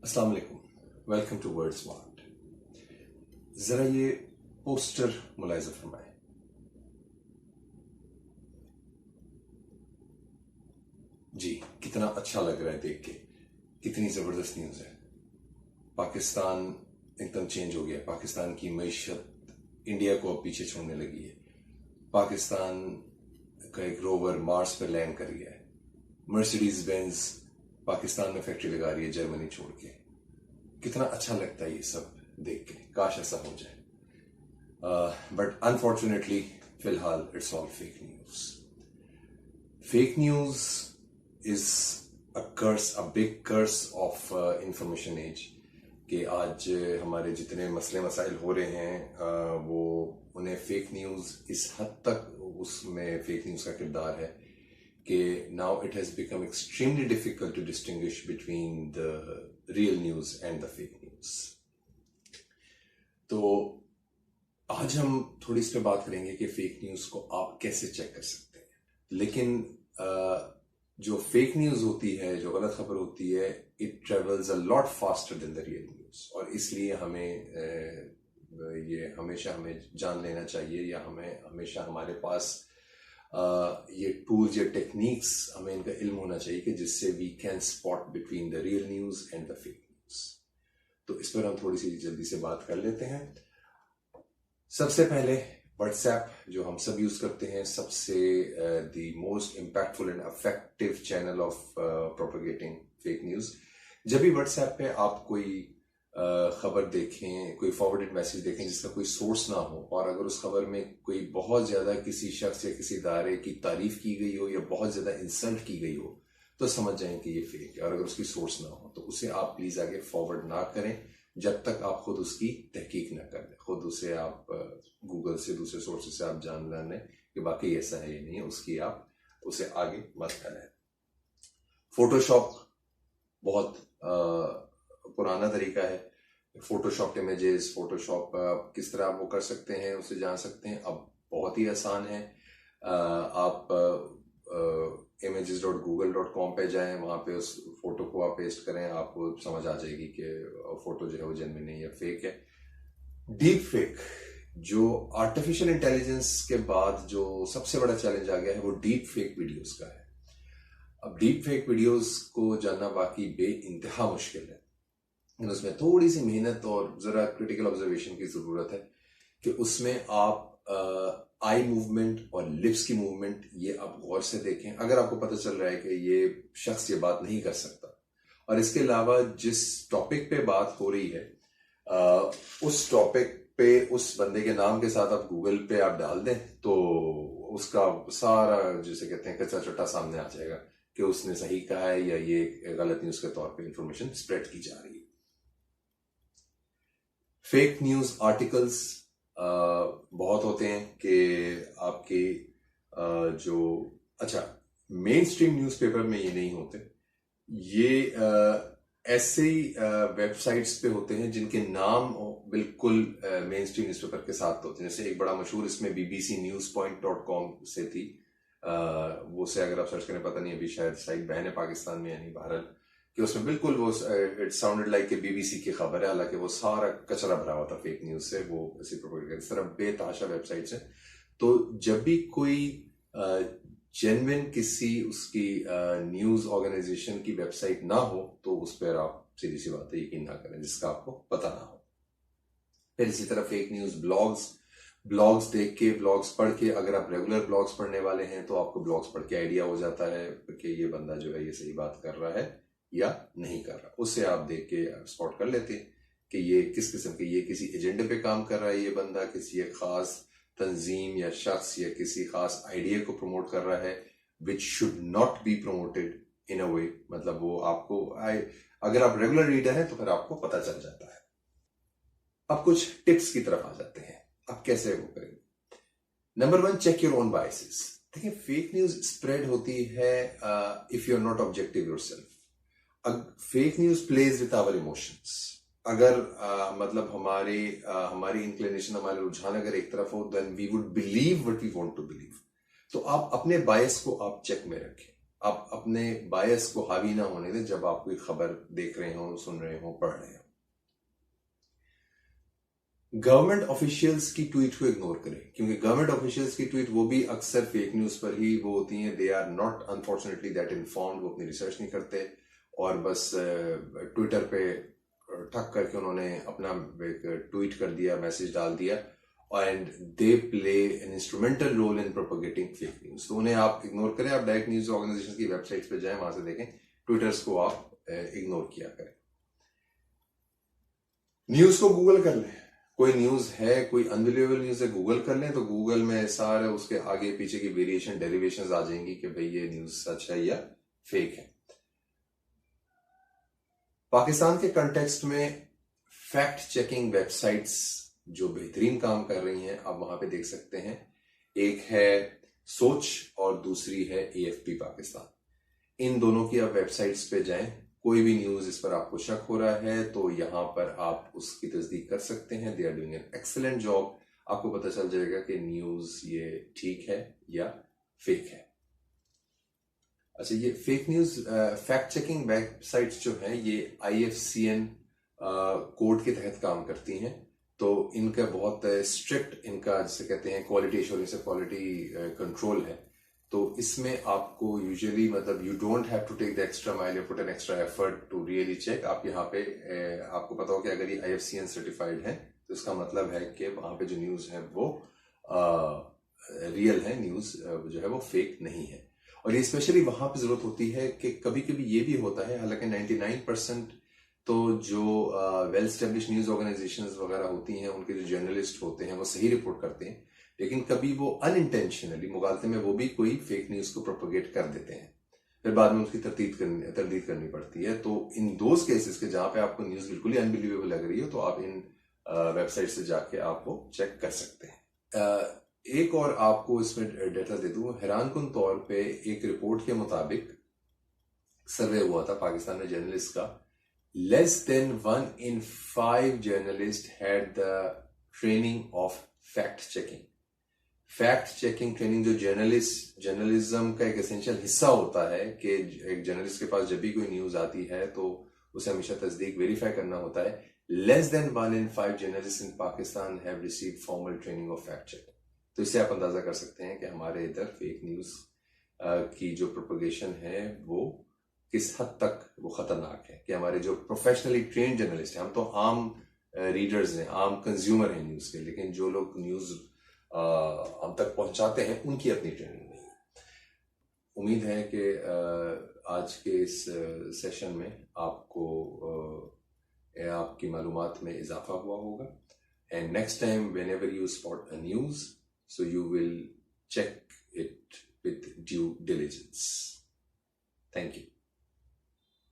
अस्सलाम वालेकुम, welcome to word smart. जरा ये पोस्टर मुलाहिजा फरमाएं। जी, कितना अच्छा लग रहा है देख के, कितनी जबरदस्त न्यूज है। पाकिस्तान एकदम चेंज हो गया। पाकिस्तान की मईशत इंडिया को अब पीछे छोड़ने लगी है। पाकिस्तान का एक रोवर मार्स पर लैंड कर गया है। मर्सिडीज बेंज पाकिस्तान में फैक्ट्री लगा रही है जर्मनी छोड़ के। कितना अच्छा लगता है ये सब देख के, काश ऐसा हो जाए। बट अनफॉर्चुनेटली फिलहाल it's all fake news. Fake news is a curse, a big curse of information age. कि आज हमारे जितने मसले मसाइल हो रहे हैं वो उन्हें फेक न्यूज इस हद तक उसमें फेक न्यूज का किरदार है कि now it has become extremely difficult to distinguish between the real news and the fake news. तो आज हम थोड़ी इस पे बात करेंगे कि फेक न्यूज को आप कैसे चेक कर सकते हैं। लेकिन जो फेक न्यूज होती है, जो गलत खबर होती है, it travels a lot faster than the real news. और इसलिए हमें ये हमेशा हमें जान लेना चाहिए, या हमें हमेशा हमारे पास ये टूल्स या टेक्निक्स, हमें इनका इल्म होना चाहिए कि जिससे we can spot between the real news and the fake news. तो इस पर हम थोड़ी सी जल्दी से बात कर लेते हैं। सबसे पहले व्हाट्सएप, जो हम सब यूज करते हैं, सबसे the most impactful and effective channel of propagating fake news. जब भी व्हाट्सएप पे आप कोई खबर देखें, कोई फॉरवर्डेड मैसेज देखें जिसका कोई सोर्स ना हो, और अगर उस खबर में कोई बहुत ज्यादा किसी शख्स या किसी इदारे की तारीफ की गई हो या बहुत ज्यादा इंसल्ट की गई हो, तो समझ जाएं कि ये फेक है। और अगर उसकी सोर्स ना हो तो उसे आप प्लीज आगे फॉरवर्ड ना करें जब तक आप खुद उसकी तहकीक ना कर लें। खुद उसे आप गूगल से, दूसरे सोर्सेज से आप जान लें कि बाकी ऐसा है या नहीं है, उसकी आप उसे आगे मत करें। फोटोशॉप बहुत पुराना तरीका है। फोटोशॉप इमेजेस, फोटोशॉप किस तरह आप वो कर सकते हैं, उसे जान सकते हैं। अब बहुत ही आसान है। आप images.google.com पे जाएं, वहां पे उस फोटो को आप पेस्ट करें, आपको समझ आ जाएगी कि फोटो जो है वो जेन्युइन है या फेक है। डीप फेक, जो आर्टिफिशियल इंटेलिजेंस के बाद जो सबसे बड़ा चैलेंज आ गया है, वो डीप फेक वीडियोस का है। अब डीप फेक वीडियोस को जानना बाकी बेइंतहा मुश्किल है, लेकिन उसमें थोड़ी सी मेहनत और जरा क्रिटिकल ऑब्जर्वेशन की जरूरत है कि उसमें आप आई मूवमेंट और लिप्स की मूवमेंट ये आप गौर से देखें। अगर आपको पता चल रहा है कि ये शख्स ये बात नहीं कर सकता, और इसके अलावा जिस टॉपिक पे बात हो रही है उस टॉपिक पे उस बंदे के नाम के साथ आप गूगल पे आप डाल दें, तो उसका सारा, जिसे कहते हैं, कच्चा चट्टा सामने आ जाएगा कि उसने सही कहा है या ये गलत न्यूज के तौर पे इंफॉर्मेशन स्प्रेड की जा रही है। फेक न्यूज आर्टिकल्स बहुत होते हैं कि आपके जो मेन स्ट्रीम न्यूज़पेपर में ये नहीं होते। ये ऐसे ही वेबसाइट्स पे होते हैं जिनके नाम बिल्कुल मेन स्ट्रीम न्यूज़पेपर के साथ होते हैं। जैसे एक बड़ा मशहूर इसमें bbcnewspoint.com से थी। वो से अगर आप सर्च करें, पता नहीं अभी शायद साइट बैन है पाकिस्तान में या नहीं, बहरहाल, कि उसमें बिल्कुल वो इट साउंडेड लाइक बीबीसी की खबर है, हालांकि वो सारा कचरा भरा हुआ था फेक न्यूज से। वो ऐसी प्रोपेगेंडा, इस तरह बेतहाशा वेबसाइट्स है। तो जब भी कोई जेन्युइन किसी उसकी न्यूज ऑर्गेनाइजेशन की वेबसाइट ना हो, तो उस पर आप सीधी सी बात है यकीन ना करें जिसका आपको पता ना हो। फिर इसी तरह फेक न्यूज ब्लॉग्स देख के, ब्लॉग्स पढ़ के, अगर आप रेगुलर ब्लॉग्स पढ़ने वाले हैं तो आपको ब्लॉग्स पढ़ के आइडिया हो जाता है कि ये बंदा जो है ये सही बात कर रहा है या नहीं कर रहा। उससे आप देख के स्पॉट कर लेते हैं कि ये किस किस्म के, ये किसी एजेंडे पे काम कर रहा है, ये बंदा किसी एक खास तंजीम या शख्स या किसी खास आइडिया को प्रमोट कर रहा है, which should not be promoted in a way. मतलब वो आपको अगर आप रेगुलर रीडर हैं तो फिर आपको पता चल जाता है। अब कुछ टिप्स की तरफ आ जाते हैं, आप कैसे वो करेंगे। Number 1, check your own biases. देखिए, फेक न्यूज स्प्रेड होती है if you are not objective yourself. Fake news plays with our emotions. अगर मतलब हमारी इंक्लिनेशन, हमारे रुझान अगर एक तरफ हो, then we would believe what we want to believe. तो आप अपने बायस को आप चेक में रखें। आप अपने बायस को हावी ना होने दें जब आप कोई खबर देख रहे हो, सुन रहे हो, पढ़ रहे हो। गवर्नमेंट ऑफिशियल्स की ट्वीट को इग्नोर करें, क्योंकि गवर्नमेंट ऑफिशियल्स की ट्वीट वो भी अक्सर फेक न्यूज पर ही वो होती हैं। They are not unfortunately that informed, वो अपनी रिसर्च नहीं करते और बस ट्विटर पे ठक करके उन्होंने अपना एक ट्वीट कर दिया, मैसेज डाल दिया, and they play an instrumental role in propagating fake news. तो उन्हें आप इग्नोर करें। आप डायरेक्ट न्यूज ऑर्गेनाइजेशन की वेबसाइट्स पे जाएं, वहां से देखें। ट्विटर्स को आप इग्नोर किया करें। न्यूज को गूगल कर लें। कोई न्यूज है, कोई अनबिलीवेबल न्यूज है, गूगल कर लें तो गूगल में सारे उसके आगे पीछे की वेरिएशन, डेरिवेशंस आ जाएंगी कि भाई ये न्यूज सच है या फेक है। पाकिस्तान के कंटेक्स्ट में फैक्ट चेकिंग वेबसाइट्स जो बेहतरीन काम कर रही हैं, आप वहां पे देख सकते हैं। एक है सोच और दूसरी है एएफपी पाकिस्तान। इन दोनों की आप वेबसाइट्स पे जाएं। कोई भी न्यूज इस पर आपको शक हो रहा है तो यहां पर आप उसकी तस्दीक कर सकते हैं। They are doing an excellent job. आपको पता चल जाएगा कि न्यूज ये ठीक है या फेक है। अच्छा, ये fake news fact checking websites जो हैं ये IFCN कोड के तहत काम करती हैं। तो इनका बहुत स्ट्रिक्ट, इनका जिसे कहते हैं क्वालिटी एश्योरेंस, क्वालिटी कंट्रोल है। तो इसमें आपको यूजुअली मतलब you don't have to take the extra mile, you put an extra effort to really check. आप यहाँ पे आपको पता हो कि अगर ये IFCN सर्टिफाइड है तो इसका मतलब है कि वहां पे जो न्यूज है वो रियल है, न्यूज जो है वो फेक नहीं है। और ये स्पेशली वहां पे जरूरत होती है कि कभी कभी ये भी होता है, हालांकि 99% तो जो वेल स्टेब्लिश न्यूज ऑर्गेनाइजेशंस वगैरह होती हैं, उनके जो जर्नलिस्ट होते हैं वो सही रिपोर्ट करते हैं, लेकिन कभी वो अनइंटेंशनली मुगालते में वो भी कोई फेक न्यूज को प्रोपोगेट कर देते हैं। फिर बाद में उसकी तरदीद करनी पड़ती है। तो इन दोज केसेस के जहां पे आपको न्यूज बिल्कुल ही अनबिलीवेबल लग रही हो तो आप इन वेबसाइट से जाके आप वो चेक कर सकते हैं। एक और आपको इसमें डेटा दे दूं, हैरानकुन तौर पे एक रिपोर्ट के मुताबिक सर्वे हुआ था पाकिस्तान में जर्नलिस्ट का, less than 1 in 5 journalists had the training of fact checking। Fact checking training जो जर्नलिज्म का एक एसेंशियल हिस्सा होता है कि एक जर्नलिस्ट के पास जब भी कोई न्यूज आती है तो उसे हमेशा तस्दीक वेरीफाई करना होता है। Less than 1 in 5 journalist in Pakistan have received formal training of fact check. तो इससे आप अंदाजा कर सकते हैं कि हमारे इधर फेक न्यूज की जो प्रोपोगेशन है वो किस हद तक वो खतरनाक है, कि हमारे जो प्रोफेशनली ट्रेन जर्नलिस्ट हैं, हम तो आम रीडर्स हैं, आम कंज्यूमर हैं न्यूज के, लेकिन जो लोग न्यूज हम तक पहुंचाते हैं उनकी अपनी ट्रेनिंग नहीं है। उम्मीद है कि आज के इस सेशन में आपको आपकी मालूमात में इजाफा हुआ होगा। And next time when ever you spot a news, so you will check it with due diligence. Thank you.